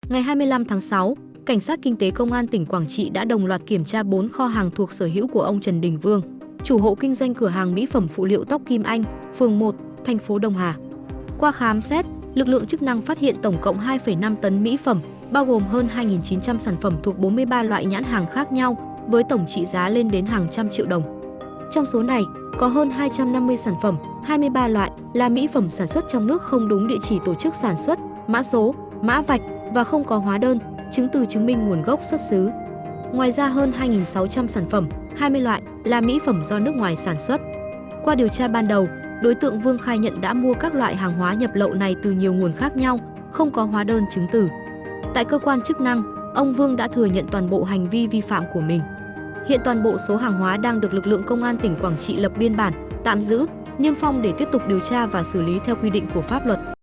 Ngày 25 tháng 6, Cảnh sát Kinh tế Công an tỉnh Quảng Trị đã đồng loạt kiểm tra 4 kho hàng thuộc sở hữu của ông Trần Đình Vương, chủ hộ kinh doanh cửa hàng mỹ phẩm phụ liệu tóc Kim Anh, phường 1, thành phố Đông Hà. Qua khám xét, lực lượng chức năng phát hiện tổng cộng 2,5 tấn mỹ phẩm, bao gồm hơn 2.900 sản phẩm thuộc 43 loại nhãn hàng khác nhau, với tổng trị giá lên đến hàng trăm triệu đồng. Trong số này, có hơn 250 sản phẩm, 23 loại là mỹ phẩm sản xuất trong nước không đúng địa chỉ tổ chức sản xuất, mã số, mã vạch và không có hóa đơn, chứng từ chứng minh nguồn gốc xuất xứ. Ngoài ra hơn 2.600 sản phẩm, 20 loại là mỹ phẩm do nước ngoài sản xuất. Qua điều tra ban đầu, đối tượng Vương khai nhận đã mua các loại hàng hóa nhập lậu này từ nhiều nguồn khác nhau, không có hóa đơn chứng từ. Tại cơ quan chức năng, ông Vương đã thừa nhận toàn bộ hành vi vi phạm của mình. Hiện toàn bộ số hàng hóa đang được lực lượng công an tỉnh Quảng Trị lập biên bản, tạm giữ, niêm phong để tiếp tục điều tra và xử lý theo quy định của pháp luật.